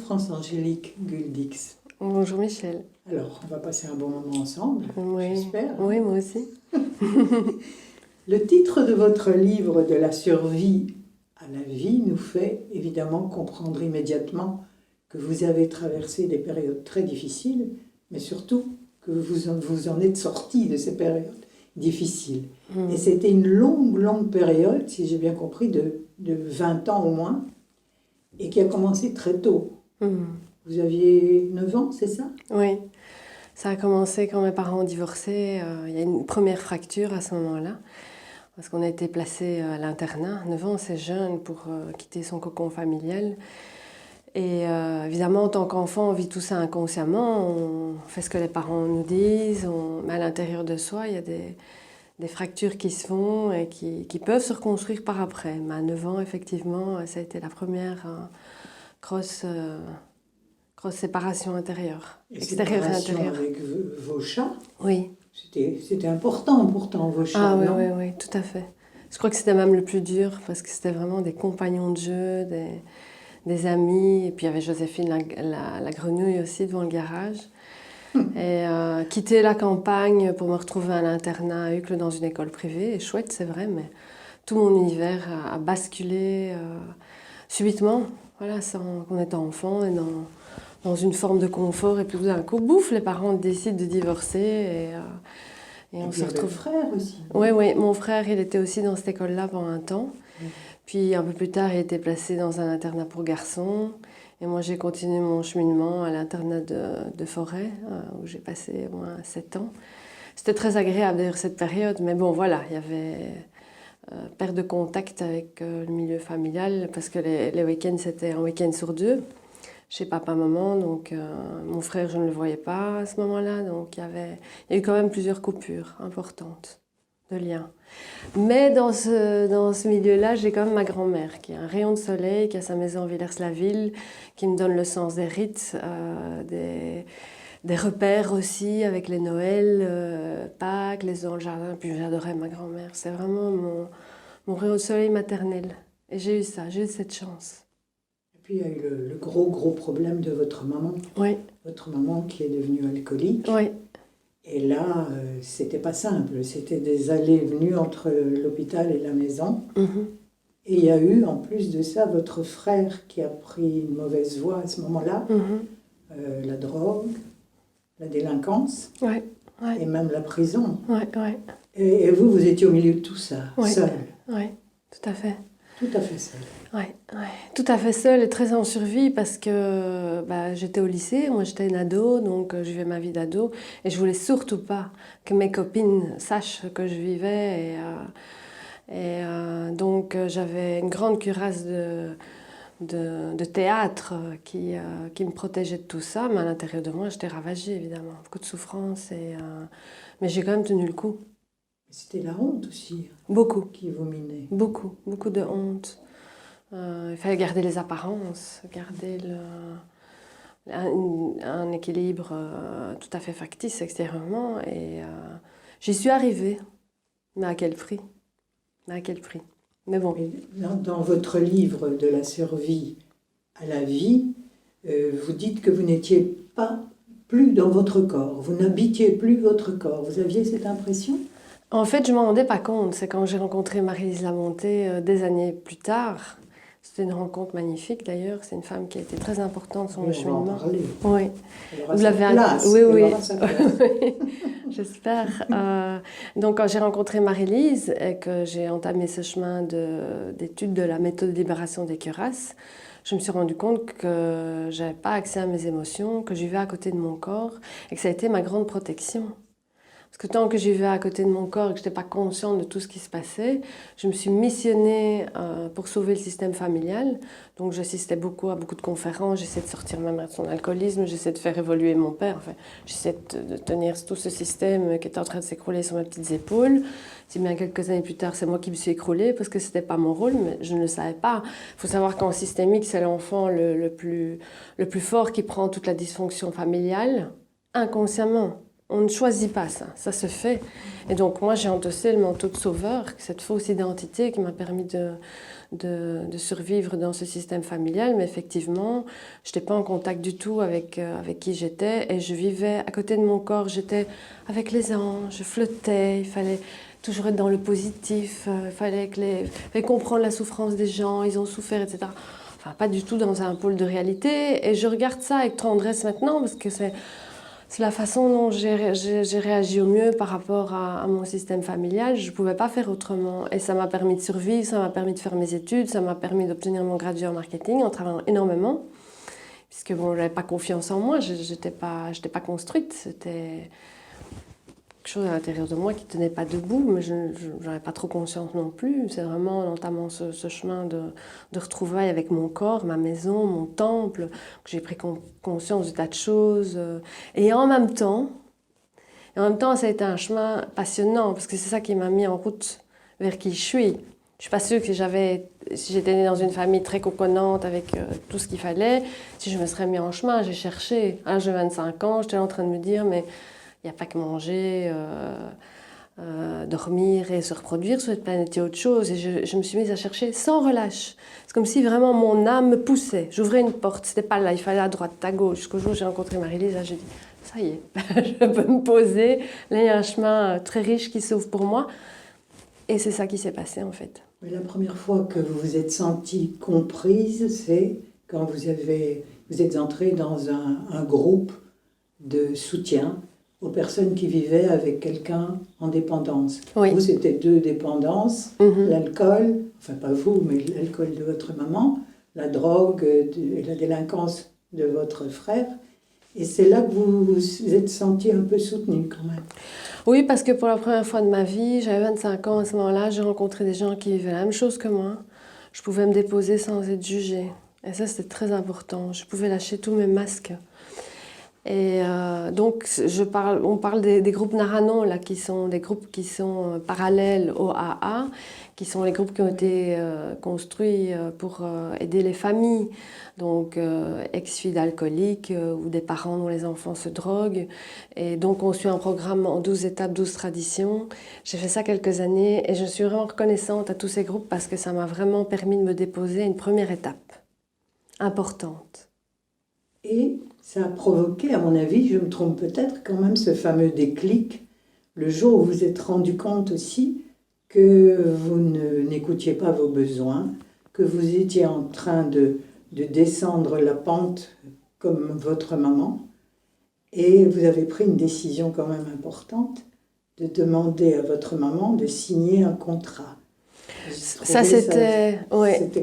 France-Angélique Guldix. Bonjour Michel. Alors, on va passer un bon moment ensemble, Oui. j'espère. Oui, moi aussi. Le titre de votre livre « De la survie à la vie » nous fait évidemment comprendre immédiatement que vous avez traversé des périodes très difficiles, mais surtout que vous en êtes sorti de ces périodes difficiles. Et c'était une longue période, si j'ai bien compris, de 20 ans au moins, et qui a commencé très tôt. Vous aviez 9 ans, c'est ça? Oui. Ça a commencé quand mes parents ont divorcé. Il y a une première fracture à ce moment-là, parce qu'on a été placés à l'internat. 9 ans, c'est jeune pour quitter son cocon familial. Et évidemment, en tant qu'enfant, on vit tout ça inconsciemment. On fait ce que les parents nous disent. Mais à l'intérieur de soi, il y a des fractures qui se font et qui peuvent se reconstruire par après. Mais à 9 ans, effectivement, ça a été la première grosse séparation intérieure, extérieure et intérieure. Avec vos chats? Oui. C'était important pourtant, vos chats, Ah oui, non? oui, tout à fait. Je crois que c'était même le plus dur parce que c'était vraiment des compagnons de jeu, des amis. Et puis il y avait Joséphine, la grenouille aussi devant le garage. Et quitter la campagne pour me retrouver à l'internat à Uccle dans une école privée, et chouette, c'est vrai, mais tout mon univers a basculé subitement. Voilà, sans qu'on était enfant et dans une forme de confort. Et puis tout d'un coup, bouf, les parents décident de divorcer et on se retrouve. Votre frère aussi. Oui, mon frère, il était aussi dans cette école-là pendant un temps. Puis un peu plus tard, il était placé dans un internat pour garçons. Et moi, j'ai continué mon cheminement à l'internat de Forêt, où j'ai passé au moins 7 ans. C'était très agréable d'ailleurs cette période, mais bon, voilà, il y avait perte de contact avec le milieu familial, parce que les week-ends, c'était un week-end sur 2, chez papa-maman, donc mon frère, je ne le voyais pas à ce moment-là, donc il y a eu quand même plusieurs coupures importantes de liens. Mais dans ce milieu-là, j'ai quand même ma grand-mère, qui est un rayon de soleil, qui a sa maison à Villers-la-Ville, qui me donne le sens des rites, des repères aussi, avec les Noëls, Pâques, les œufs dans le jardin. Puis j'adorais ma grand-mère. C'est vraiment mon rayon de soleil maternel. Et j'ai eu ça, j'ai eu cette chance. Et puis il y a eu le gros problème de votre maman. Oui. Votre maman qui est devenue alcoolique. Oui. Et là, c'était pas simple. C'était des allées et venues entre l'hôpital et la maison. Et il y a eu, en plus de ça, votre frère qui a pris une mauvaise voie à ce moment-là. La drogue, la délinquance, et même la prison. Et vous étiez au milieu de tout ça, seul. Oui, tout à fait. Tout à fait seul. Oui, tout à fait seule et très en survie parce que j'étais au lycée, moi j'étais une ado, donc je vivais ma vie d'ado et je voulais surtout pas que mes copines sachent que je vivais donc j'avais une grande cuirasse de théâtre qui me protégeait de tout ça, mais à l'intérieur de moi j'étais ravagée évidemment, beaucoup de souffrance, mais j'ai quand même tenu le coup. C'était la honte aussi. Beaucoup. Qui vous minait. Beaucoup de honte. Il fallait garder les apparences, garder un équilibre tout à fait factice extérieurement. Et j'y suis arrivée. Mais à quel prix? Mais bon. Dans votre livre « De la survie à la vie », vous dites que vous n'étiez plus dans votre corps. Vous n'habitiez plus votre corps. Vous aviez cette impression? En fait, je ne m'en rendais pas compte. C'est quand j'ai rencontré Marie-Lise Lamontée des années plus tard. C'était une rencontre magnifique d'ailleurs. C'est une femme qui a été très importante dans mon cheminement. On va en parler. Oui. Vous l'avez place. Oui. J'espère. Donc quand j'ai rencontré Marie-Lise et que j'ai entamé ce chemin d'étude de la méthode de libération des cuirasses, je me suis rendu compte que je n'avais pas accès à mes émotions, que je vivais à côté de mon corps et que ça a été ma grande protection. Parce que tant que je vivais à côté de mon corps et que je n'étais pas consciente de tout ce qui se passait, je me suis missionnée pour sauver le système familial. Donc j'assistais à beaucoup de conférences, j'essayais de sortir ma mère de son alcoolisme, j'essayais de faire évoluer mon père. Enfin, j'essayais de tenir tout ce système qui était en train de s'écrouler sur mes petites épaules. Si bien quelques années plus tard, c'est moi qui me suis écroulée parce que ce n'était pas mon rôle, mais je ne le savais pas. Il faut savoir qu'en systémique, c'est l'enfant le plus fort qui prend toute la dysfonction familiale inconsciemment. on ne choisit pas ça, ça se fait. Et donc moi j'ai endossé le manteau de sauveur, cette fausse identité qui m'a permis de survivre dans ce système familial, mais effectivement, je n'étais pas en contact du tout avec qui j'étais et je vivais à côté de mon corps, j'étais avec les anges, je flottais, il fallait toujours être dans le positif, il fallait comprendre la souffrance des gens, ils ont souffert, etc. Enfin, pas du tout dans un pôle de réalité. Et je regarde ça avec tendresse maintenant parce que c'est la façon dont j'ai réagi au mieux par rapport à mon système familial. Je ne pouvais pas faire autrement. Et ça m'a permis de survivre, ça m'a permis de faire mes études, ça m'a permis d'obtenir mon graduat en marketing en travaillant énormément. Puisque bon, je n'avais pas confiance en moi, je n'étais pas construite. C'était quelque chose à l'intérieur de moi qui ne tenait pas debout, mais je n'en avais pas trop conscience non plus. C'est vraiment en entamant ce chemin de retrouvailles avec mon corps, ma maison, mon temple, que j'ai pris conscience de tas de choses. Et en même temps, ça a été un chemin passionnant, parce que c'est ça qui m'a mis en route vers qui je suis. Je ne suis pas sûre que si j'étais née dans une famille très coconnante avec tout ce qu'il fallait, si je me serais mis en chemin, j'ai cherché. À l'âge de 25 ans, j'étais en train de me dire, mais il n'y a pas que manger, dormir et se reproduire sur cette planète, il y a autre chose. Et je me suis mise à chercher sans relâche. C'est comme si vraiment mon âme me poussait. J'ouvrais une porte, c'était pas là, il fallait à droite, à gauche. Jusqu'au jour où j'ai rencontré Marie-Lise, là j'ai dit, ça y est, je peux me poser. Là, il y a un chemin très riche qui s'ouvre pour moi. Et c'est ça qui s'est passé en fait. Mais la première fois que vous vous êtes sentie comprise, c'est quand vous êtes entrée dans un groupe de soutien aux personnes qui vivaient avec quelqu'un en dépendance. Oui. Vous, c'était 2 dépendances, l'alcool, enfin pas vous, mais l'alcool de votre maman, la drogue et la délinquance de votre frère. Et c'est là que vous vous êtes sentie un peu soutenue quand même. Oui, parce que pour la première fois de ma vie, j'avais 25 ans à ce moment-là, j'ai rencontré des gens qui vivaient la même chose que moi. Je pouvais me déposer sans être jugée. Et ça, c'était très important. Je pouvais lâcher tous mes masques. Et donc, on parle des groupes Naranon, là, qui sont des groupes qui sont parallèles au AA, qui sont les groupes qui ont été construits pour aider les familles, donc ex-filles d'alcooliques ou des parents dont les enfants se droguent. Et donc, on suit un programme en 12 étapes, 12 traditions. J'ai fait ça quelques années et je suis vraiment reconnaissante à tous ces groupes parce que ça m'a vraiment permis de me déposer à une première étape importante. Et ça a provoqué, à mon avis, je me trompe peut-être, quand même ce fameux déclic, le jour où vous vous êtes rendu compte aussi que vous n'écoutiez pas vos besoins, que vous étiez en train de descendre la pente comme votre maman, et vous avez pris une décision quand même importante de demander à votre maman de signer un contrat. C'était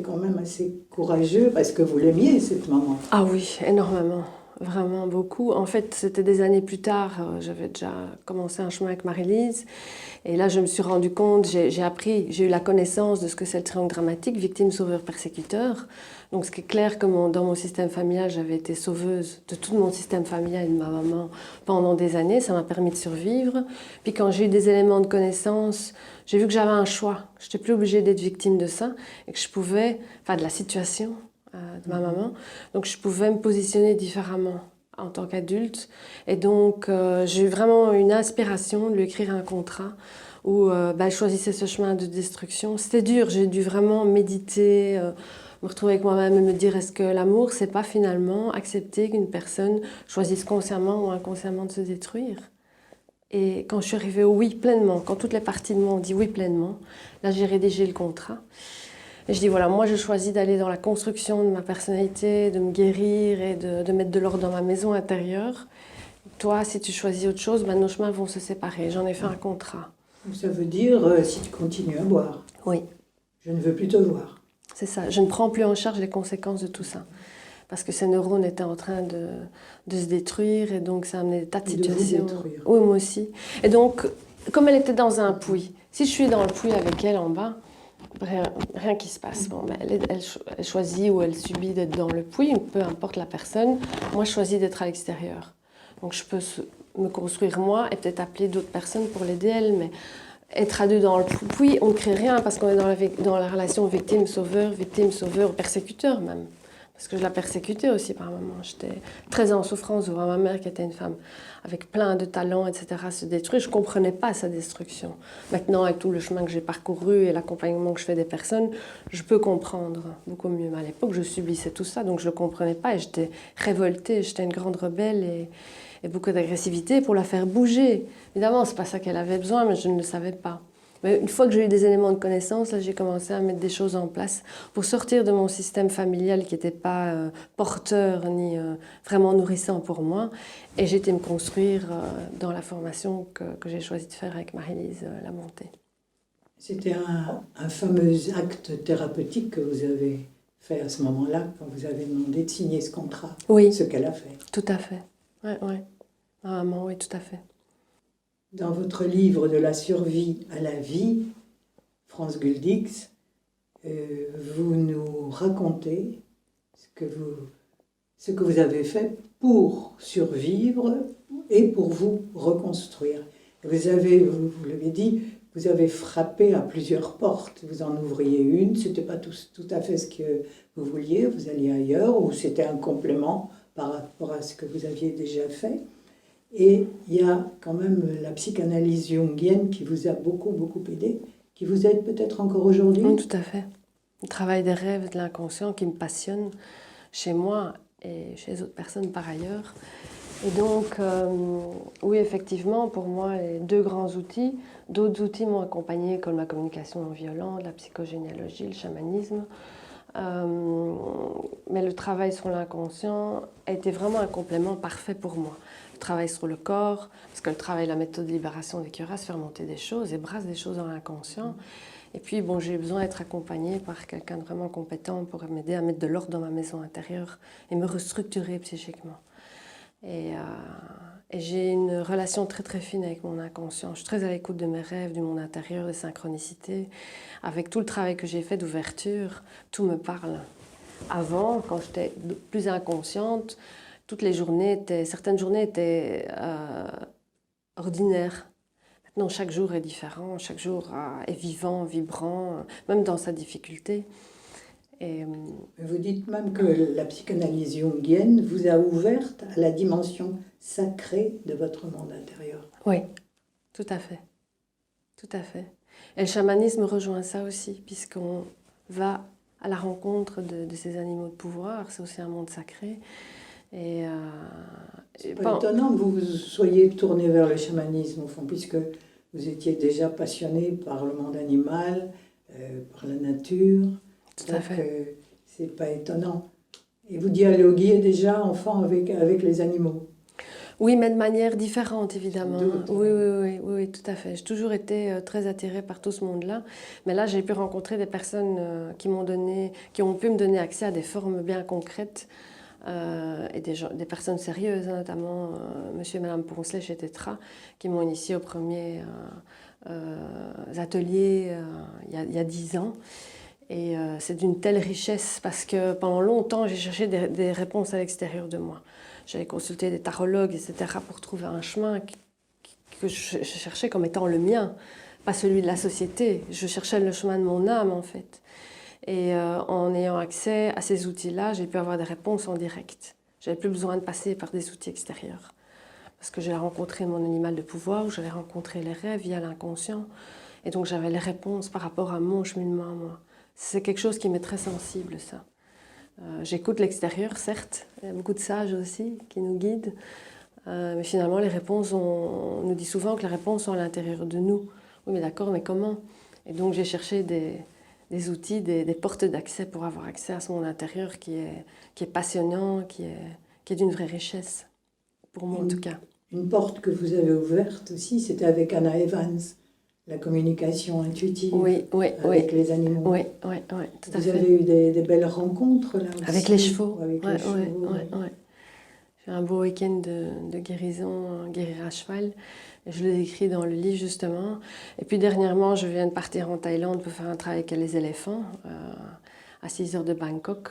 quand même assez courageux parce que vous l'aimiez, cette maman. Ah oui, énormément. Vraiment beaucoup. En fait, c'était des années plus tard, j'avais déjà commencé un chemin avec Marie-Lise. Et là, je me suis rendu compte, j'ai eu la connaissance de ce que c'est le triangle dramatique, victime, sauveur, persécuteur. Donc, ce qui est clair que dans mon système familial, j'avais été sauveuse de tout mon système familial et de ma maman pendant des années. Ça m'a permis de survivre. Puis quand j'ai eu des éléments de connaissance, j'ai vu que j'avais un choix. Je n'étais plus obligée d'être victime de ça et que je pouvais, enfin de la situation de ma maman. Donc, je pouvais me positionner différemment en tant qu'adulte. Et donc, j'ai eu vraiment une inspiration de lui écrire un contrat où je choisissais ce chemin de destruction. C'était dur, j'ai dû vraiment méditer, me retrouver avec moi-même et me dire est-ce que l'amour, c'est pas finalement accepter qu'une personne choisisse consciemment ou inconsciemment de se détruire? Et quand je suis arrivée au oui pleinement, quand toutes les parties de moi ont dit oui pleinement, là j'ai rédigé le contrat. Et je dis voilà, moi je choisis d'aller dans la construction de ma personnalité, de me guérir et de mettre de l'ordre dans ma maison intérieure. Toi, si tu choisis autre chose, nos chemins vont se séparer. J'en ai fait un contrat. Ça veut dire si tu continues à boire. Oui. Je ne veux plus te voir. C'est ça. Je ne prends plus en charge les conséquences de tout ça. Parce que ces neurones étaient en train de se détruire et donc ça a amené des tas de situations. Oui, moi aussi. Et donc, comme elle était dans un puits, si je suis dans le puits avec elle en bas, rien qui se passe. Bon, elle choisit ou elle subit d'être dans le puits, peu importe la personne. Moi, je choisis d'être à l'extérieur. Donc, je peux me construire moi et peut-être appeler d'autres personnes pour l'aider elle, mais être à deux dans le puits, on ne crée rien parce qu'on est dans la relation victime-sauveur, persécuteur même. parce que je la persécutais aussi par moments. J'étais très en souffrance de voir ma mère, qui était une femme avec plein de talents, etc., se détruire. Je ne comprenais pas sa destruction. Maintenant, avec tout le chemin que j'ai parcouru et l'accompagnement que je fais des personnes, je peux comprendre beaucoup mieux. Mais à l'époque, je subissais tout ça, donc je ne le comprenais pas et j'étais révoltée. J'étais une grande rebelle et beaucoup d'agressivité pour la faire bouger. Évidemment, ce n'est pas ça qu'elle avait besoin, mais je ne le savais pas. Mais une fois que j'ai eu des éléments de connaissance, là, j'ai commencé à mettre des choses en place pour sortir de mon système familial qui n'était pas porteur ni vraiment nourrissant pour moi. Et j'ai été me construire dans la formation que j'ai choisi de faire avec Marie-Lise Lamontée. C'était un fameux acte thérapeutique que vous avez fait à ce moment-là, quand vous avez demandé de signer ce contrat. Oui. Ce qu'elle a fait. Tout à fait. Oui. Ma maman, oui, tout à fait. Dans votre livre De la survie à la vie, France Guldix, vous nous racontez ce que vous avez fait pour survivre et pour vous reconstruire. Vous l'avez dit, vous avez frappé à plusieurs portes. Vous en ouvriez une, ce n'était pas tout à fait ce que vous vouliez, vous alliez ailleurs, ou c'était un complément par rapport à ce que vous aviez déjà fait. Et il y a quand même la psychanalyse jungienne qui vous a beaucoup aidé, qui vous aide peut-être encore aujourd'hui. Oui, tout à fait. Le travail des rêves, de l'inconscient qui me passionne chez moi et chez les autres personnes par ailleurs. Et donc, oui, effectivement, pour moi, les deux grands outils, d'autres outils m'ont accompagné comme la communication non violente, la psychogénéalogie, le chamanisme. Mais le travail sur l'inconscient a été vraiment un complément parfait pour moi. Le travail sur le corps, parce que le travail, la méthode de libération des curas, fait remonter des choses et brasse des choses dans l'inconscient. Et puis, bon, j'ai besoin d'être accompagnée par quelqu'un de vraiment compétent pour m'aider à mettre de l'ordre dans ma maison intérieure et me restructurer psychiquement. Et j'ai une relation très fine avec mon inconscient. Je suis très à l'écoute de mes rêves, du monde intérieur, des synchronicités. Avec tout le travail que j'ai fait d'ouverture, tout me parle. Avant, quand j'étais plus inconsciente, certaines journées étaient ordinaires. Maintenant, chaque jour est différent, chaque jour est vivant, vibrant, même dans sa difficulté. Et vous dites même que la psychanalyse jungienne vous a ouverte à la dimension sacrée de votre monde intérieur. Oui, tout à fait. Tout à fait. Et le chamanisme rejoint ça aussi, puisqu'on va à la rencontre de ces animaux de pouvoir. C'est aussi un monde sacré. C'est pas étonnant que vous soyez tourné vers le chamanisme, au fond, puisque vous étiez déjà passionné par le monde animal, par la nature. Tout à fait. C'est pas étonnant. Et vous dialoguiez déjà, enfant, avec les animaux. Oui, mais de manière différente, évidemment. Doute, oui, tout à fait. J'ai toujours été très attirée par tout ce monde-là. Mais là, j'ai pu rencontrer des personnes qui ont pu me donner accès à des formes bien concrètes et des personnes sérieuses, hein, notamment monsieur et madame Poncelet chez Tetra, qui m'ont initiée aux premiers ateliers il y a 10 ans. Et c'est d'une telle richesse parce que pendant longtemps, j'ai cherché des réponses à l'extérieur de moi. J'avais consulté des tarologues, etc., pour trouver un chemin que je cherchais comme étant le mien, pas celui de la société. Je cherchais le chemin de mon âme, en fait. Et en ayant accès à ces outils-là, j'ai pu avoir des réponses en direct. Je n'avais plus besoin de passer par des outils extérieurs. Parce que j'allais rencontrer mon animal de pouvoir, j'allais rencontrer les rêves via l'inconscient. Et donc j'avais les réponses par rapport à mon cheminement à moi. C'est quelque chose qui m'est très sensible, ça. J'écoute l'extérieur, certes, il y a beaucoup de sages aussi qui nous guident, mais finalement les réponses, on nous dit souvent que les réponses sont à l'intérieur de nous. Oui, mais d'accord, mais comment? Et donc j'ai cherché des outils, des portes d'accès pour avoir accès à ce monde intérieur qui est passionnant, qui est d'une vraie richesse, pour moi en tout cas. Une porte que vous avez ouverte aussi, c'était avec Anna Evans. La communication intuitive avec les animaux. Oui, tout à fait. Vous avez eu des belles rencontres là aussi. Avec les chevaux. Avec les chevaux. J'ai un beau week-end de guérison, guérir à cheval. Je le décris dans le livre justement. Et puis dernièrement, je viens de partir en Thaïlande pour faire un travail avec les éléphants, à 6 heures de Bangkok,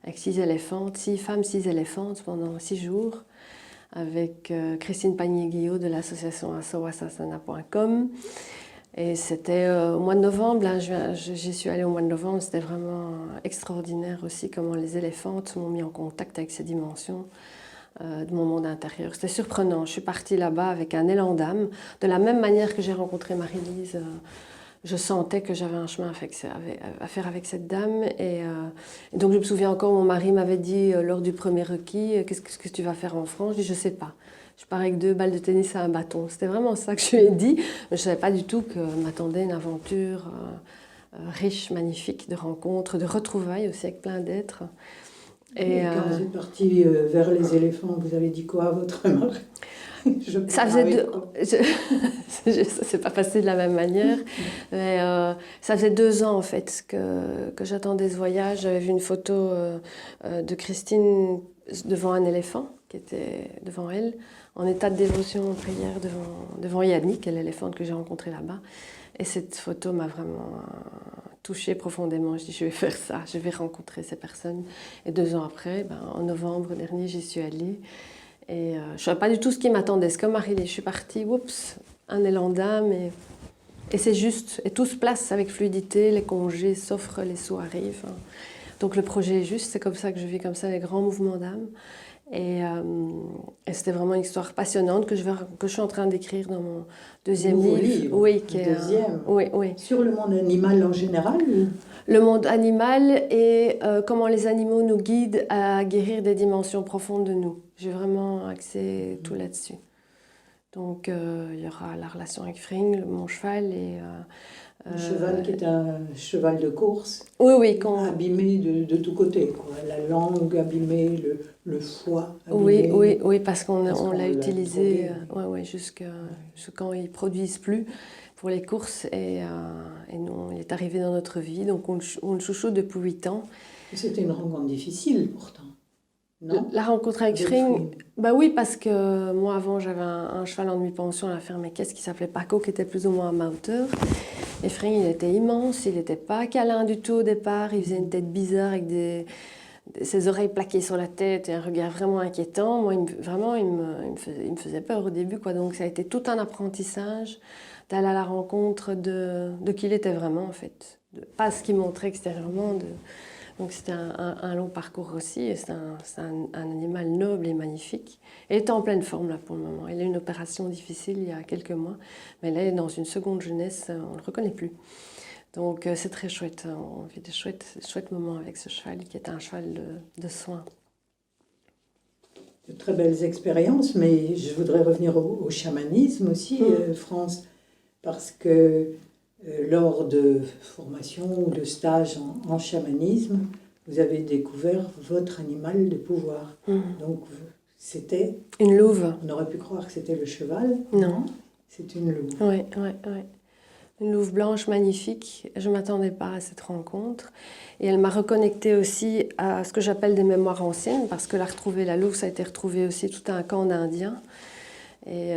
avec 6 éléphantes, 6 femmes, 6 éléphantes pendant 6 jours, avec Christine Panier-Guillot de l'association asowasasana.com. Et c'était au mois de novembre, là, j'y suis allée au mois de novembre, c'était vraiment extraordinaire aussi comment les éléphantes m'ont mis en contact avec ces dimensions de mon monde intérieur. C'était surprenant, je suis partie là-bas avec un élan d'âme, de la même manière que j'ai rencontré Marie-Lise. Je sentais que j'avais un chemin à faire avec cette dame. Et donc je me souviens encore, mon mari m'avait dit lors du premier requis, qu'est-ce que tu vas faire en France? Je dis, je ne sais pas. Je pars avec 2 balles de tennis et un bâton. C'était vraiment ça que je lui ai dit. Mais je ne savais pas du tout que m'attendait une aventure riche, magnifique, de rencontres, de retrouvailles aussi avec plein d'êtres. Et quand vous êtes parti vers les éléphants, vous avez dit quoi à votre mari? Ça faisait c'est pas passé de la même manière, mais ça faisait 2 ans en fait que j'attendais ce voyage. J'avais vu une photo de Christine devant un éléphant qui était devant elle, en état de dévotion en prière devant Yannick, l'éléphante que j'ai rencontré là-bas. Et cette photo m'a vraiment touchée profondément. Je dis, je vais faire ça, je vais rencontrer ces personnes. Et 2 ans après, en novembre dernier, j'y suis allée. Et je ne savais pas du tout ce qui m'attendait. C'est comme Marie-Lise, je suis partie, oups, un élan d'âme. Et c'est juste. Et tout se place avec fluidité, les congés s'offrent, les sous arrivent. Donc le projet est juste, c'est comme ça que je vis comme ça, les grands mouvements d'âme. Et c'était vraiment une histoire passionnante que je suis en train d'écrire dans mon deuxième livre. Oui, qui est oui. Sur le monde animal en général Le monde animal et comment les animaux nous guident à guérir des dimensions profondes de nous. J'ai vraiment axé tout là-dessus. Donc il y aura la relation avec Fring, mon cheval et... un cheval qui est un cheval de course, oui, abîmé de tous côtés, quoi. La langue abîmée, le foie abîmé. Oui, parce qu'on l'a utilisé jusqu'à quand ils ne produisent plus pour les courses. Et nous, il est arrivé dans notre vie, donc on le chouchoute depuis 8 ans. C'était une rencontre difficile pourtant. Non, la rencontre avec Fring, bah oui, parce que moi avant j'avais un cheval en demi-pension à la ferme équestre qui s'appelait Paco, qui était plus ou moins à ma hauteur. Et Fring, il était immense, il n'était pas câlin du tout au départ, il faisait une tête bizarre avec ses oreilles plaquées sur la tête et un regard vraiment inquiétant. Moi, il me faisait peur au début, quoi. Donc ça a été tout un apprentissage d'aller à la rencontre de qui il était vraiment, en fait. Pas ce qu'il montrait extérieurement. Donc c'était un long parcours aussi, et c'est un animal noble et magnifique. Il était en pleine forme là pour le moment. Il a eu une opération difficile il y a quelques mois, mais là il est dans une seconde jeunesse, on ne le reconnaît plus. Donc c'est très chouette, on vit des chouettes moments avec ce cheval qui est un cheval de soins. De très belles expériences, mais je voudrais revenir au chamanisme aussi, France, parce que lors de formations ou de stages en chamanisme, vous avez découvert votre animal de pouvoir. Donc c'était... Une louve. On aurait pu croire que c'était le cheval. Non. C'est une louve. Oui. Une louve blanche magnifique. Je ne m'attendais pas à cette rencontre. Et elle m'a reconnectée aussi à ce que j'appelle des mémoires anciennes, parce que la louve, ça a été retrouvé aussi tout un camp d'Indiens. Et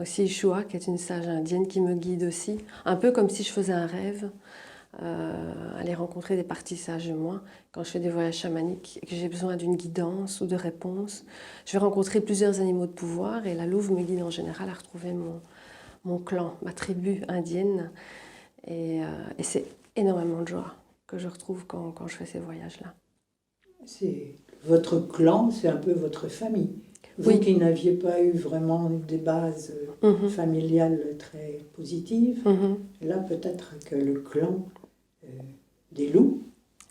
aussi Ishua, qui est une sage indienne qui me guide aussi, un peu comme si je faisais un rêve, aller rencontrer des parties sages de moi. Quand je fais des voyages chamaniques et que j'ai besoin d'une guidance ou de réponse, je vais rencontrer plusieurs animaux de pouvoir et la louve me guide en général à retrouver mon clan, ma tribu indienne. Et c'est énormément de joie que je retrouve quand je fais ces voyages-là. C'est votre clan, c'est un peu votre famille. Vous qui n'aviez pas eu vraiment des bases familiales très positives, là peut-être que le clan des loups.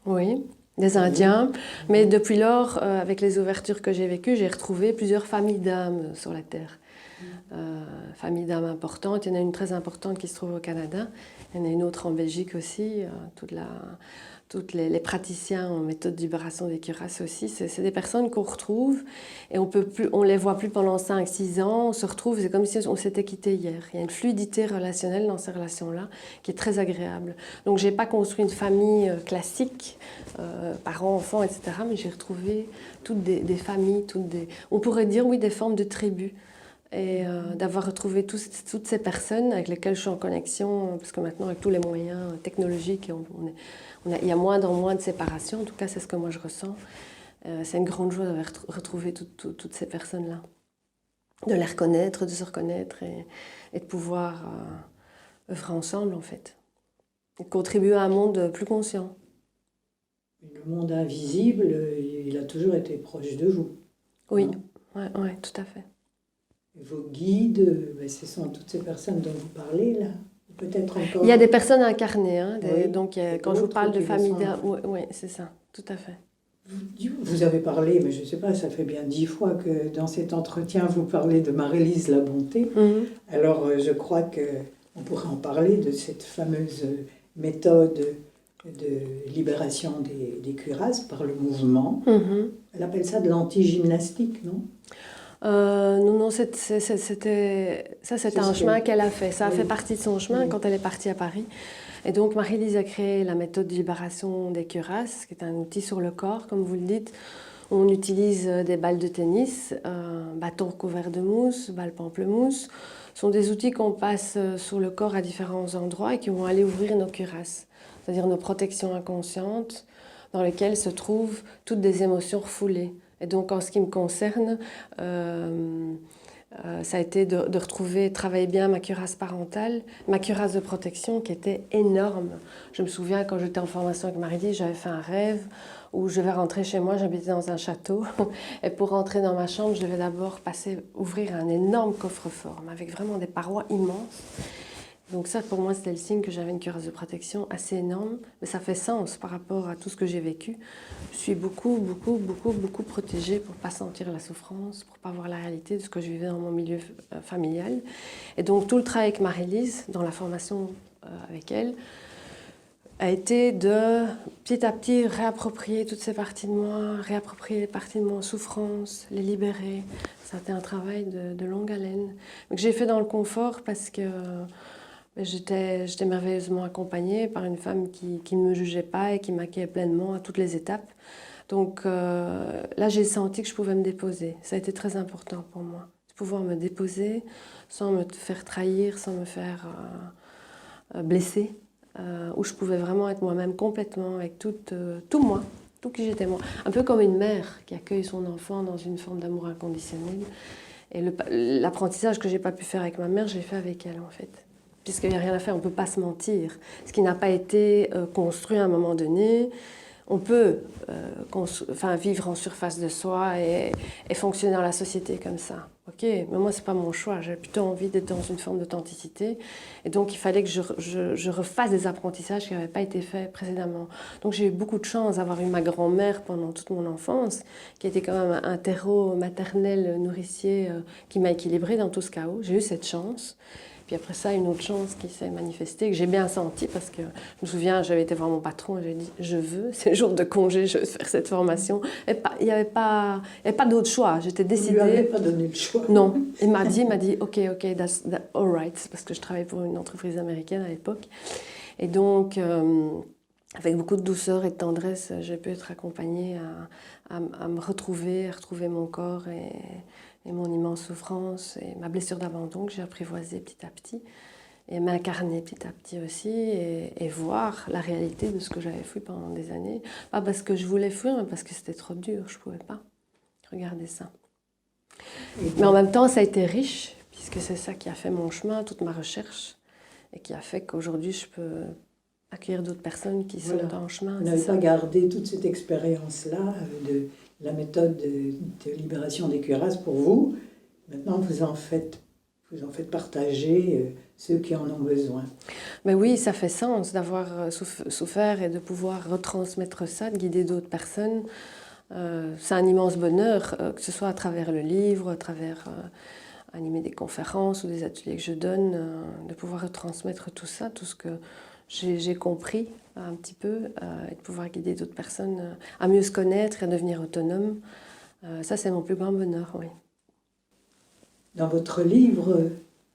Oui, des Indiens. Mais depuis lors, avec les ouvertures que j'ai vécues, j'ai retrouvé plusieurs familles d'âmes sur la Terre. Familles d'âmes importantes. Il y en a une très importante qui se trouve au Canada. Il y en a une autre en Belgique aussi. Toutes les praticiens en méthode de libération des cuirasses aussi, c'est des personnes qu'on retrouve et on les voit plus pendant 5-6 ans, on se retrouve, c'est comme si on s'était quitté hier. Il y a une fluidité relationnelle dans ces relations-là qui est très agréable. Donc j'ai pas construit une famille classique, parents, enfants, etc., mais j'ai retrouvé toutes des familles, on pourrait dire oui, des formes de tribus. Et d'avoir retrouvé toutes ces personnes avec lesquelles je suis en connexion, parce que maintenant avec tous les moyens technologiques, il y a moins en moins de séparation, en tout cas c'est ce que moi je ressens. C'est une grande joie d'avoir retrouvé toutes ces personnes-là, de les reconnaître, de se reconnaître et de pouvoir œuvrer ensemble en fait. Et contribuer à un monde plus conscient. Le monde invisible, il a toujours été proche de vous. Oui, Hein? ouais, tout à fait. Et vos guides, ce sont toutes ces personnes dont vous parlez là. Peut-être encore. Il y a des personnes incarnées, hein, Oui. donc Et quand je vous d'autres parle de qui le famille, sont. oui, c'est ça, tout à fait. Vous avez parlé, mais je ne sais pas, ça fait bien 10 fois que dans cet entretien, vous parlez de Marie-Lise La Bonté. Mhm. Alors, je crois qu'on pourrait en parler de cette fameuse méthode de libération des cuirasses par le mouvement. Mhm. Elle appelle ça de l'anti-gymnastique, non? Non, c'était un chemin qu'elle a fait. Ça a fait partie de son chemin quand elle est partie à Paris. Et donc, Marie-Lise a créé la méthode de libération des cuirasses, qui est un outil sur le corps, comme vous le dites. On utilise des balles de tennis, bâtons recouverts de mousse, balles pamplemousse. Ce sont des outils qu'on passe sur le corps à différents endroits et qui vont aller ouvrir nos cuirasses, c'est-à-dire nos protections inconscientes, dans lesquelles se trouvent toutes des émotions refoulées. Et donc, en ce qui me concerne, ça a été de retrouver, travailler bien ma cuirasse parentale, ma cuirasse de protection qui était énorme. Je me souviens quand j'étais en formation avec Marie-Lise, j'avais fait un rêve où je devais rentrer chez moi, j'habitais dans un château, et pour rentrer dans ma chambre, je devais d'abord ouvrir un énorme coffre-fort, avec vraiment des parois immenses. Donc ça, pour moi, c'était le signe que j'avais une cuirasse de protection assez énorme, mais ça fait sens par rapport à tout ce que j'ai vécu. Je suis beaucoup protégée pour ne pas sentir la souffrance, pour ne pas voir la réalité de ce que je vivais dans mon milieu familial. Et donc tout le travail avec Marie-Lise, dans la formation avec elle, a été de petit à petit réapproprier toutes ces parties de moi, réapproprier les parties de moi en souffrance, les libérer. Ça a été un travail de longue haleine, que j'ai fait dans le confort parce que j'étais merveilleusement accompagnée par une femme qui ne me jugeait pas et qui m'accueillait pleinement à toutes les étapes. Donc là, j'ai senti que je pouvais me déposer. Ça a été très important pour moi, de pouvoir me déposer sans me faire trahir, sans me faire blesser, où je pouvais vraiment être moi-même complètement avec tout moi, tout qui j'étais moi. Un peu comme une mère qui accueille son enfant dans une forme d'amour inconditionnel. Et l'apprentissage que je n'ai pas pu faire avec ma mère, je l'ai fait avec elle en fait. Puisqu'il n'y a rien à faire, on ne peut pas se mentir. Ce qui n'a pas été construit à un moment donné, on peut vivre en surface de soi et fonctionner dans la société comme ça. Ok, mais moi, ce n'est pas mon choix. J'ai plutôt envie d'être dans une forme d'authenticité. Et donc, il fallait que je refasse des apprentissages qui n'avaient pas été faits précédemment. Donc, j'ai eu beaucoup de chance d'avoir eu ma grand-mère pendant toute mon enfance, qui était quand même un terreau maternel nourricier qui m'a équilibrée dans tout ce chaos. J'ai eu cette chance. Puis après ça, une autre chance qui s'est manifestée, que j'ai bien sentie, parce que je me souviens, j'avais été voir mon patron et j'ai dit « je veux, c'est le jour de congé, je veux faire cette formation ». Il n'y avait pas d'autre choix, j'étais décidée. Vous ne lui avez pas donné le choix? Non, il m'a dit « ok, that's all right », parce que je travaillais pour une entreprise américaine à l'époque. Et donc, avec beaucoup de douceur et de tendresse, j'ai pu être accompagnée à me retrouver, à retrouver mon corps et mon immense souffrance et ma blessure d'abandon que j'ai apprivoisée petit à petit et m'incarner petit à petit aussi et voir la réalité de ce que j'avais fui pendant des années. Pas parce que je voulais fuir, mais parce que c'était trop dur, je ne pouvais pas regarder ça. Mais en même temps, ça a été riche, puisque c'est ça qui a fait mon chemin, toute ma recherche, et qui a fait qu'aujourd'hui, je peux accueillir d'autres personnes qui sont en chemin. Vous n'avez pas gardé toute cette expérience-là de la méthode de libération des cuirasses pour vous. Maintenant, vous en faites partager ceux qui en ont besoin. Mais oui, ça fait sens d'avoir souffert et de pouvoir retransmettre ça, de guider d'autres personnes. C'est un immense bonheur, que ce soit à travers le livre, à travers animer des conférences ou des ateliers que je donne, de pouvoir retransmettre tout ça, tout ce que j'ai compris un petit peu, et de pouvoir guider d'autres personnes à mieux se connaître et à devenir autonomes. Ça, c'est mon plus grand bonheur, oui. Dans votre livre,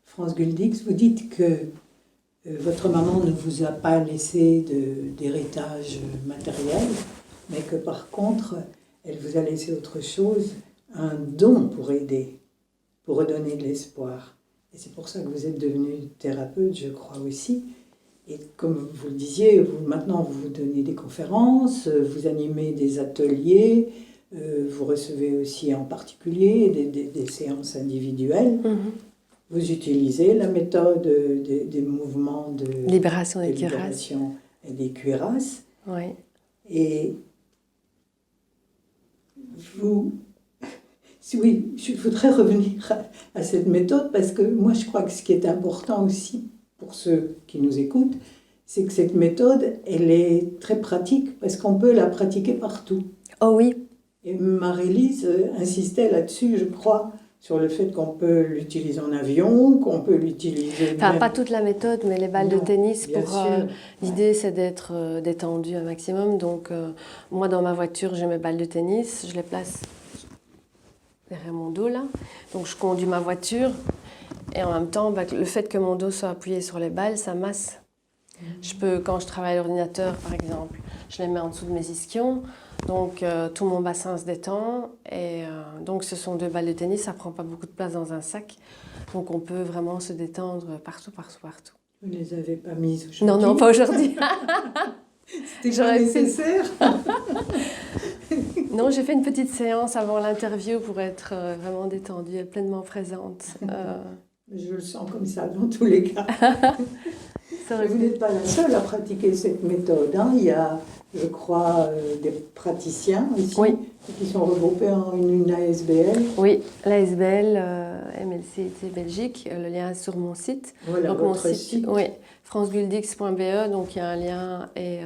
France Guldix, vous dites que votre maman ne vous a pas laissé d'héritage matériel, mais que par contre, elle vous a laissé autre chose, un don pour aider, pour redonner de l'espoir. Et c'est pour ça que vous êtes devenue thérapeute, je crois aussi. Et comme vous le disiez, maintenant vous donnez des conférences, vous animez des ateliers, vous recevez aussi en particulier des séances individuelles. vous utilisez la méthode des mouvements de Libération des cuirasses. libération et des cuirasses. Oui. Et vous... Oui, je voudrais revenir à cette méthode parce que moi, je crois que ce qui est important aussi pour ceux qui nous écoutent, c'est que cette méthode, elle est très pratique parce qu'on peut la pratiquer partout. Oh oui. Et Marie-Lise insistait là-dessus, je crois, sur le fait qu'on peut l'utiliser en avion, qu'on peut l'utiliser... Enfin, même... pas toute la méthode, mais les balles de tennis, bien pour sûr. l'idée, c'est d'être détendu un maximum. Donc, moi, dans ma voiture, j'ai mes balles de tennis, je les place derrière mon dos, là. Donc, je conduis ma voiture, et en même temps, le fait que mon dos soit appuyé sur les balles, ça masse. Je peux, quand je travaille à l'ordinateur, par exemple, je les mets en dessous de mes ischions, donc tout mon bassin se détend, et donc ce sont 2 balles de tennis, ça prend pas beaucoup de place dans un sac, donc on peut vraiment se détendre partout, partout, partout. Vous ne les avez pas mises aujourd'hui? Non, non, pas aujourd'hui. C'était pas nécessaire. Non, j'ai fait une petite séance avant l'interview pour être vraiment détendue et pleinement présente. Je le sens comme ça, dans tous les cas. Vous n'êtes pas la seule à pratiquer cette méthode. Hein. Il y a, je crois, des praticiens ici Oui. Qui sont regroupés en une ASBL. Oui, l'ASBL, MLCT Belgique, le lien est sur mon site. Voilà, donc votre mon site. Oui, francebuildix.be, donc il y a un lien. Et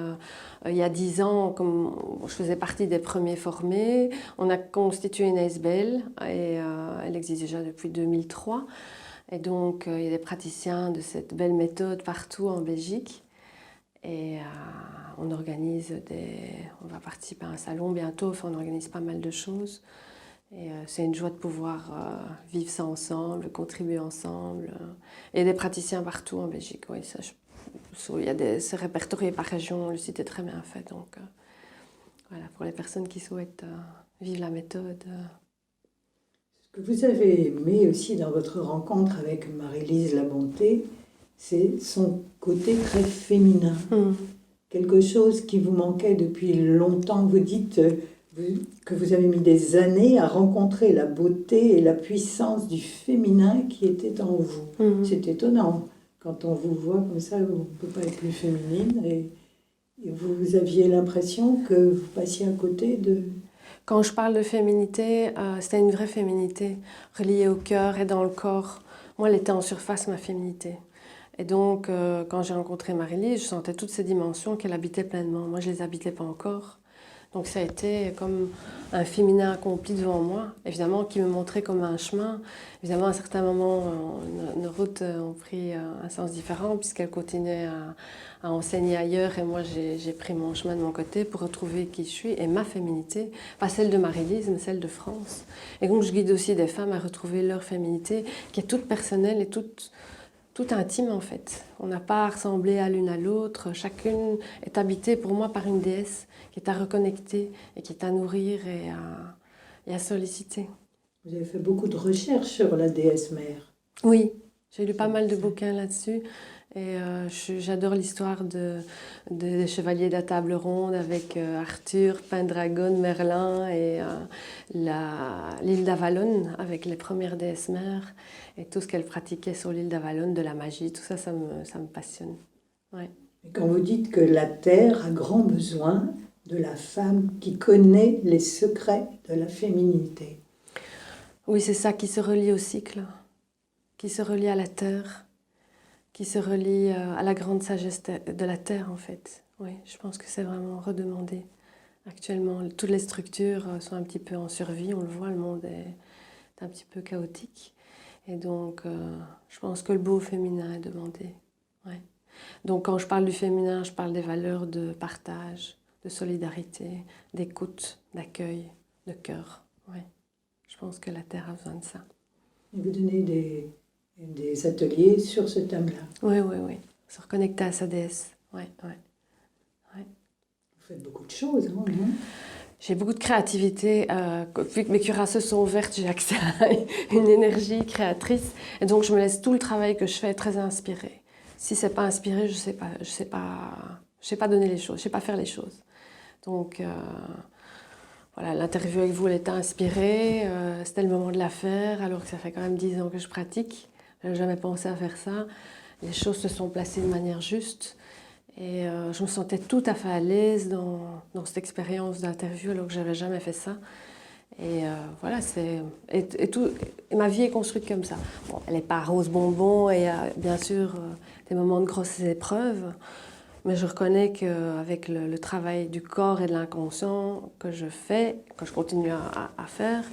il y a 10 ans, comme je faisais partie des premiers formés, on a constitué une ASBL et elle existe déjà depuis 2003. Et donc, il y a des praticiens de cette belle méthode partout en Belgique. Et on organise on va participer à un salon bientôt, enfin, on organise pas mal de choses. Et c'est une joie de pouvoir vivre ça ensemble, contribuer ensemble. Et des praticiens partout en Belgique, oui. Il y a c'est répertorié par région, le site est très bien fait. Donc, voilà, pour les personnes qui souhaitent vivre la méthode. Ce que vous avez aimé aussi dans votre rencontre avec Marie-Lise Labonté, c'est son côté très féminin. Quelque chose qui vous manquait depuis longtemps. Vous dites que vous avez mis des années à rencontrer la beauté et la puissance du féminin qui était en vous. C'est étonnant. Quand on vous voit comme ça, on ne peut pas être plus féminine. Et vous aviez l'impression que vous passiez à côté de... Quand je parle de féminité, c'était une vraie féminité, reliée au cœur et dans le corps. Moi, elle était en surface, ma féminité. Et donc, quand j'ai rencontré Marie-Lise, je sentais toutes ces dimensions qu'elle habitait pleinement. Moi, je ne les habitais pas encore. Donc, ça a été comme un féminin accompli devant moi, évidemment, qui me montrait comme un chemin. Évidemment, à un certain moment, nos routes ont pris un sens différent, puisqu'elle continuait à enseigner ailleurs. Et moi, j'ai pris mon chemin de mon côté pour retrouver qui je suis et ma féminité. Pas celle de Marie-Lise, mais celle de France. Et donc, je guide aussi des femmes à retrouver leur féminité, qui est toute personnelle et toute intime en fait. On n'a pas à ressembler à l'une à l'autre. Chacune est habitée pour moi par une déesse qui est à reconnecter et qui est à nourrir et à solliciter. Vous avez fait beaucoup de recherches sur la déesse mère. Oui, j'ai lu pas mal de bouquins là-dessus. Et j'adore l'histoire des chevaliers de la table ronde avec Arthur, Pendragon, Merlin et l'île d'Avalon avec les premières déesses mères et tout ce qu'elles pratiquaient sur l'île d'Avalon, de la magie, tout ça, ça me passionne. Ouais. Et quand vous dites que la Terre a grand besoin de la femme qui connaît les secrets de la féminité. Oui, c'est ça qui se relie au cycle, qui se relie à la Terre, qui se relie à la grande sagesse de la Terre, en fait. Oui, je pense que c'est vraiment redemandé. Actuellement, toutes les structures sont un petit peu en survie, on le voit, le monde est un petit peu chaotique. Et donc, je pense que le beau féminin est demandé. Ouais. Donc, quand je parle du féminin, je parle des valeurs de partage, de solidarité, d'écoute, d'accueil, de cœur. Ouais. Je pense que la Terre a besoin de ça. Et vous donnez des ateliers sur ce thème-là. Oui. Se reconnecter à sa déesse. Oui. Vous faites beaucoup de choses, hein, non? J'ai beaucoup de créativité. Vu que mes cuirasses sont ouvertes, j'ai accès à une énergie créatrice. Et donc, je me laisse tout le travail que je fais très inspiré. Si c'est pas inspiré, je sais pas donner les choses, je sais pas faire les choses. Donc, voilà, l'interview avec vous, elle était inspirée. C'était le moment de la faire, alors que ça fait quand même 10 ans que je pratique. Je n'avais jamais pensé à faire ça. Les choses se sont placées de manière juste. Et je me sentais tout à fait à l'aise dans cette expérience d'interview alors que je n'avais jamais fait ça. Et voilà, et ma vie est construite comme ça. Bon, elle n'est pas rose bonbon et il y a bien sûr des moments de grosses épreuves, mais je reconnais qu'avec le travail du corps et de l'inconscient que je fais, que je continue à faire,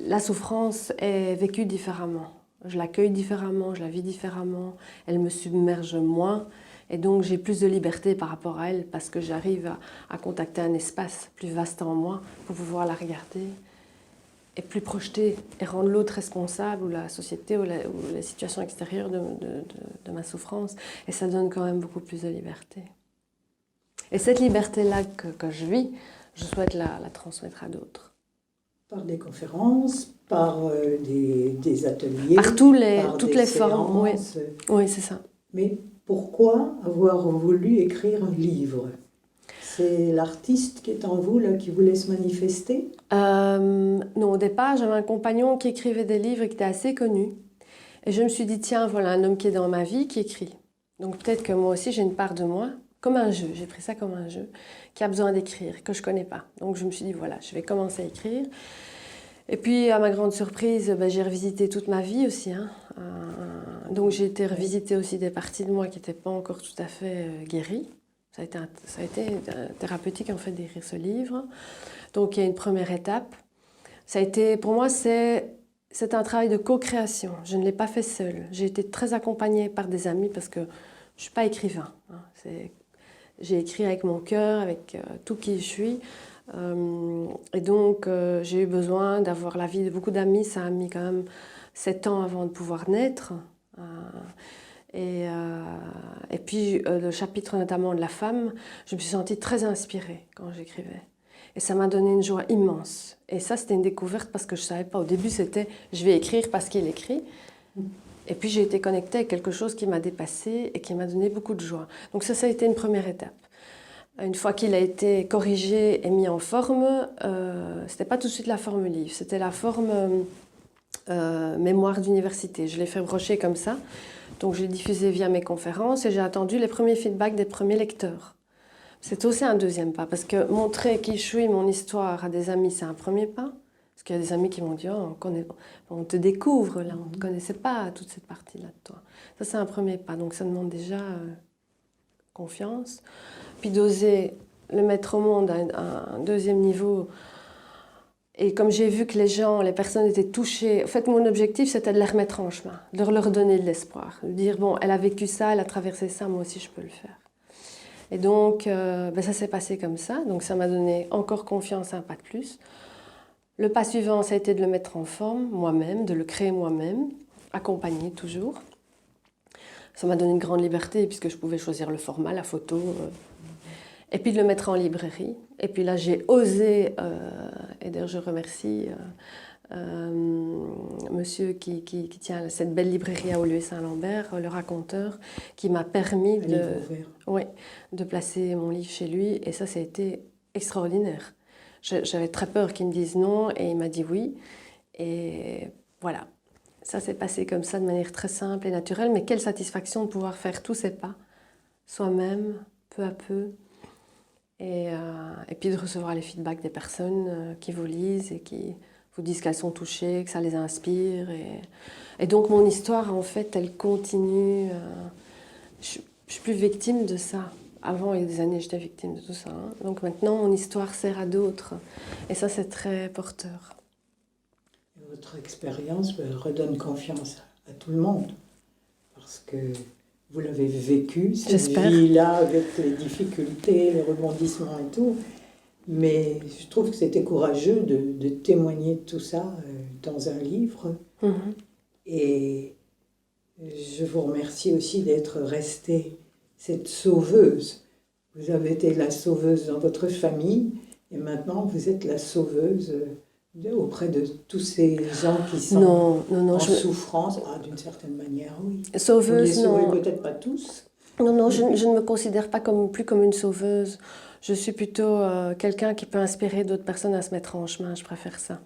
la souffrance est vécue différemment. Je l'accueille différemment, je la vis différemment, elle me submerge moins. Et donc j'ai plus de liberté par rapport à elle parce que j'arrive à contacter un espace plus vaste en moi pour pouvoir la regarder et plus projeter et rendre l'autre responsable ou la société ou les situations extérieures de ma souffrance. Et ça donne quand même beaucoup plus de liberté. Et cette liberté-là que je vis, je souhaite la transmettre à d'autres. Par des conférences, par des ateliers, par toutes les formes. Oui, oui, c'est ça. Mais pourquoi avoir voulu écrire un livre? C'est l'artiste qui est en vous, là, qui voulait se manifester? Non, au départ, j'avais un compagnon qui écrivait des livres et qui était assez connu. Et je me suis dit, tiens, voilà un homme qui est dans ma vie, qui écrit. Donc peut-être que moi aussi, j'ai une part de moi, comme un jeu, j'ai pris ça comme un jeu, qui a besoin d'écrire, que je ne connais pas. Donc je me suis dit, voilà, je vais commencer à écrire. Et puis, à ma grande surprise, j'ai revisité toute ma vie aussi. Donc j'ai été revisiter aussi des parties de moi qui n'étaient pas encore tout à fait guéries. Ça a été thérapeutique en fait d'écrire ce livre. Donc il y a une première étape. Ça a été, pour moi, c'est un travail de co-création. Je ne l'ai pas fait seule. J'ai été très accompagnée par des amis parce que je ne suis pas écrivain. J'ai écrit avec mon cœur, avec tout qui je suis. Et donc j'ai eu besoin d'avoir l'avis de beaucoup d'amis. Ça a mis quand même 7 ans avant de pouvoir naître. Et puis le chapitre notamment de la femme, je me suis sentie très inspirée quand j'écrivais. Et ça m'a donné une joie immense. Et ça, c'était une découverte parce que je ne savais pas. Au début, c'était « je vais écrire parce qu'il écrit ». Et puis j'ai été connectée à quelque chose qui m'a dépassée et qui m'a donné beaucoup de joie. Donc ça a été une première étape. Une fois qu'il a été corrigé et mis en forme, ce n'était pas tout de suite la forme livre, c'était la forme mémoire d'université. Je l'ai fait brocher comme ça. Donc je l'ai diffusé via mes conférences et j'ai attendu les premiers feedbacks des premiers lecteurs. C'est aussi un deuxième pas, parce que montrer qui je suis, mon histoire à des amis, c'est un premier pas. Parce qu'il y a des amis qui m'ont dit oh, on te découvre, là, on ne te connaissait pas toute cette partie-là de toi. Ça, c'est un premier pas, donc ça demande déjà confiance. Puis d'oser le mettre au monde à un deuxième niveau. Et comme j'ai vu que les personnes étaient touchées, en fait, mon objectif, c'était de les remettre en chemin, de leur donner de l'espoir, de dire, bon, elle a vécu ça, elle a traversé ça, moi aussi, je peux le faire. Et donc, ça s'est passé comme ça, donc ça m'a donné encore confiance, un pas de plus. Le pas suivant, ça a été de le mettre en forme, moi-même, de le créer moi-même, accompagné toujours. Ça m'a donné une grande liberté, puisque je pouvais choisir le format, la photo, et puis de le mettre en librairie. Et puis là, j'ai osé, et d'ailleurs je remercie monsieur qui tient cette belle librairie à Olieu-Saint-Lambert, le raconteur, qui m'a permis de placer mon livre chez lui. Et ça a été extraordinaire. J'avais très peur qu'il me dise non, et il m'a dit oui. Et voilà, ça s'est passé comme ça, de manière très simple et naturelle. Mais quelle satisfaction de pouvoir faire tous ces pas, soi-même, peu à peu. Et puis de recevoir les feedbacks des personnes qui vous lisent et qui vous disent qu'elles sont touchées, que ça les inspire. Et donc mon histoire, en fait, elle continue. Je suis plus victime de ça. Avant, il y a des années, j'étais victime de tout ça. Donc maintenant, mon histoire sert à d'autres. Et ça, c'est très porteur. Votre expérience redonne confiance à tout le monde. Parce que vous l'avez vécu, cette vie-là, avec les difficultés, les rebondissements et tout. Mais je trouve que c'était courageux de témoigner de tout ça dans un livre. Et je vous remercie aussi d'être restée cette sauveuse. Vous avez été la sauveuse dans votre famille et maintenant vous êtes la sauveuse auprès de tous ces gens qui sont en souffrance. Ah, d'une certaine manière, oui. Sauveuse, vous les sauvez peut-être pas tous. Non, je ne me considère pas plus comme une sauveuse. Je suis plutôt quelqu'un qui peut inspirer d'autres personnes à se mettre en chemin, je préfère ça.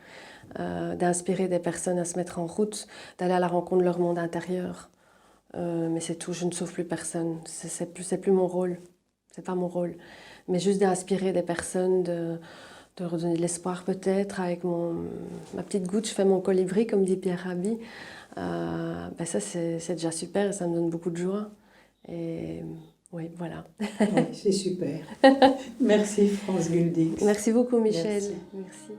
d'inspirer des personnes à se mettre en route, d'aller à la rencontre de leur monde intérieur. Mais c'est tout, je ne sauve plus personne, c'est plus mon rôle, c'est pas mon rôle. Mais juste d'inspirer des personnes, de redonner de l'espoir peut-être, avec ma petite goutte, je fais mon colibri, comme dit Pierre Rabhi. Ben ça c'est déjà super et ça me donne beaucoup de joie. Et oui, voilà. Oui, c'est super. Merci France Guldix. Merci beaucoup Michel. Merci. Merci.